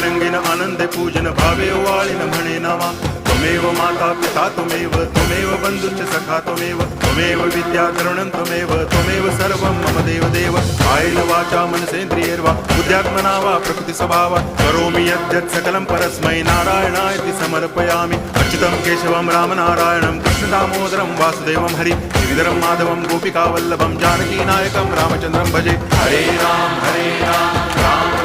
रंगीन आनंदे पूजन भावे वाळीन म्हणे नावा त्वमेव माता पिता त्वमेव बंधुश्च सखा त्वमेव विद्या तरुणं त्वमेव सर्वं मम देव कायेन वाचा मनसेन्द्रियैर्वा बुद्ध्यात्मना वा प्रकृति स्वभावात् करोमि यद्यत् सकलं परस्मै नारायणायति समर्पयामि अच्युतं केशवं रामनारायणं कृष्णदामोदरं वासुदेवं हरि श्रीधरं माधवं गोपिकावल्लभं जानकीनायकं रामचन्द्रं भजे हरे राम राम